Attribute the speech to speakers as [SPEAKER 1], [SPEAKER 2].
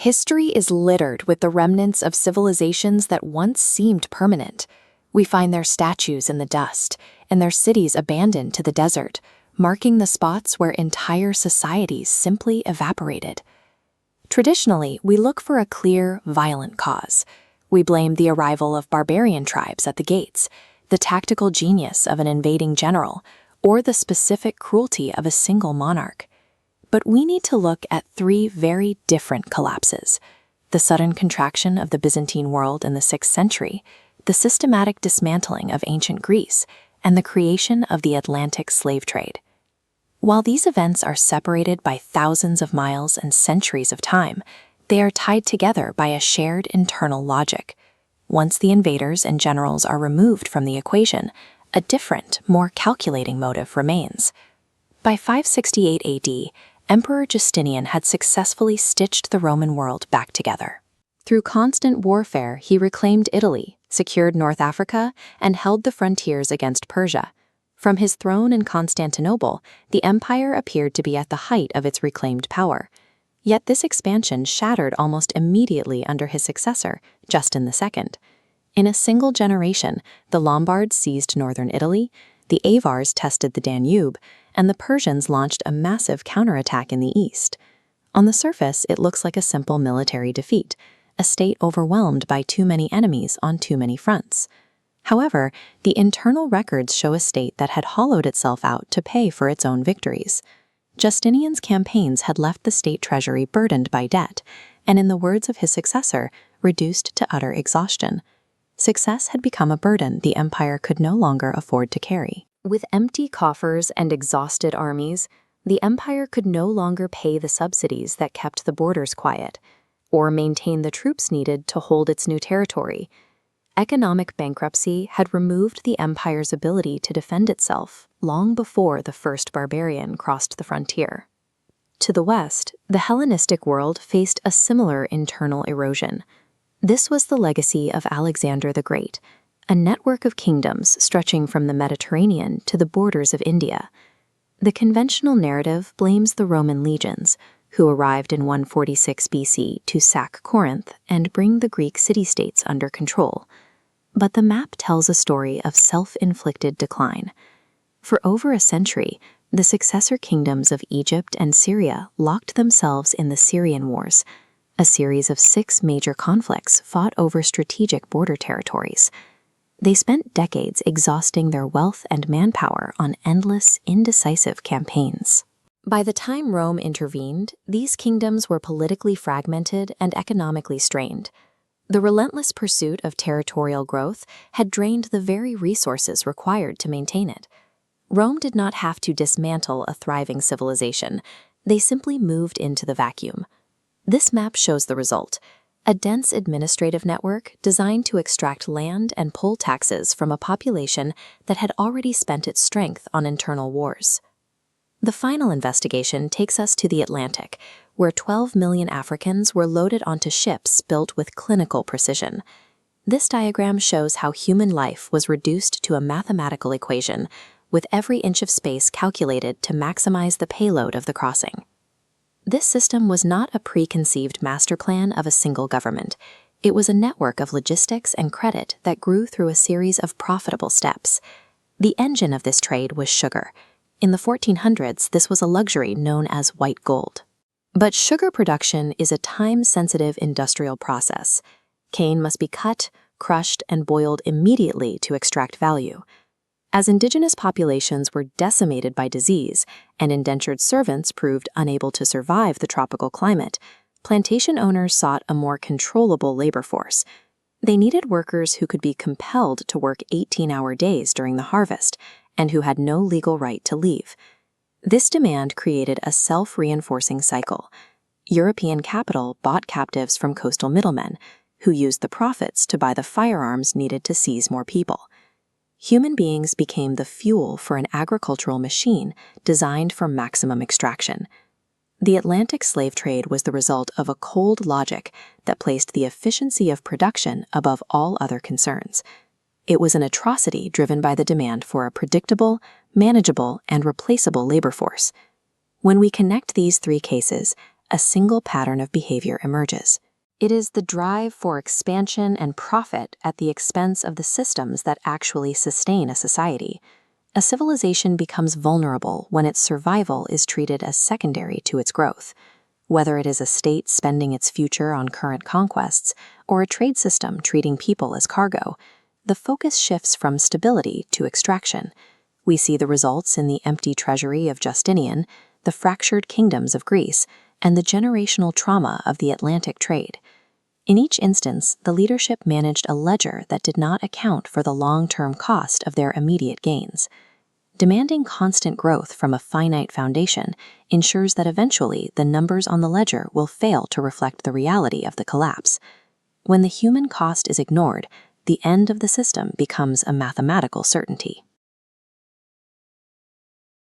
[SPEAKER 1] History is littered with the remnants of civilizations that once seemed permanent. We find their statues in the dust, and their cities abandoned to the desert, marking the spots where entire societies simply evaporated. Traditionally, we look for a clear, violent cause. We blame the arrival of barbarian tribes at the gates, the tactical genius of an invading general, or the specific cruelty of a single monarch. But we need to look at three very different collapses: the sudden contraction of the Byzantine world in the 6th century, the systematic dismantling of ancient Greece, and the creation of the Atlantic slave trade. While these events are separated by thousands of miles and centuries of time, they are tied together by a shared internal logic. Once the invaders and generals are removed from the equation, a different, more calculating motive remains. By 568 AD, Emperor Justinian had successfully stitched the Roman world back together. Through constant warfare, he reclaimed Italy, secured North Africa, and held the frontiers against Persia. From his throne in Constantinople, the empire appeared to be at the height of its reclaimed power. Yet this expansion shattered almost immediately under his successor, Justin II. In a single generation, the Lombards seized northern Italy, the Avars tested the Danube, and the Persians launched a massive counterattack in the east. On the surface, it looks like a simple military defeat, a state overwhelmed by too many enemies on too many fronts. However, the internal records show a state that had hollowed itself out to pay for its own victories. Justinian's campaigns had left the state treasury burdened by debt, and in the words of his successor, reduced to utter exhaustion. Success had become a burden the empire could no longer afford to carry. With empty coffers and exhausted armies, the empire could no longer pay the subsidies that kept the borders quiet, or maintain the troops needed to hold its new territory. Economic bankruptcy had removed the empire's ability to defend itself long before the first barbarian crossed the frontier. To the west, the Hellenistic world faced a similar internal erosion. This was the legacy of Alexander the Great, a network of kingdoms stretching from the Mediterranean to the borders of India. The conventional narrative blames the Roman legions, who arrived in 146 BC to sack Corinth and bring the Greek city-states under control. But the map tells a story of self-inflicted decline. For over a century, the successor kingdoms of Egypt and Syria locked themselves in the Syrian Wars, a series of 6 major conflicts fought over strategic border territories. They spent decades exhausting their wealth and manpower on endless, indecisive campaigns. By the time Rome intervened, these kingdoms were politically fragmented and economically strained. The relentless pursuit of territorial growth had drained the very resources required to maintain it. Rome did not have to dismantle a thriving civilization. They simply moved into the vacuum. This map shows the result: a dense administrative network designed to extract land and pull taxes from a population that had already spent its strength on internal wars. The final investigation takes us to the Atlantic, where 12 million Africans were loaded onto ships built with clinical precision. This diagram shows how human life was reduced to a mathematical equation, with every inch of space calculated to maximize the payload of the crossing. This system was not a preconceived master plan of a single government. It was a network of logistics and credit that grew through a series of profitable steps. The engine of this trade was sugar. In the 1400s, this was a luxury known as white gold. But sugar production is a time-sensitive industrial process. Cane must be cut, crushed, and boiled immediately to extract value. As indigenous populations were decimated by disease and indentured servants proved unable to survive the tropical climate, plantation owners sought a more controllable labor force. They needed workers who could be compelled to work 18-hour days during the harvest and who had no legal right to leave. This demand created a self-reinforcing cycle. European capital bought captives from coastal middlemen, who used the profits to buy the firearms needed to seize more people. Human beings became the fuel for an agricultural machine designed for maximum extraction. The Atlantic slave trade was the result of a cold logic that placed the efficiency of production above all other concerns. It was an atrocity driven by the demand for a predictable, manageable, and replaceable labor force. When we connect these three cases, a single pattern of behavior emerges. It is the drive for expansion and profit at the expense of the systems that actually sustain a society. A civilization becomes vulnerable when its survival is treated as secondary to its growth. Whether it is a state spending its future on current conquests or a trade system treating people as cargo, the focus shifts from stability to extraction. We see the results in the empty treasury of Justinian, the fractured kingdoms of Greece, and the generational trauma of the Atlantic trade. In each instance, the leadership managed a ledger that did not account for the long-term cost of their immediate gains. Demanding constant growth from a finite foundation ensures that eventually the numbers on the ledger will fail to reflect the reality of the collapse. When the human cost is ignored, the end of the system becomes a mathematical certainty.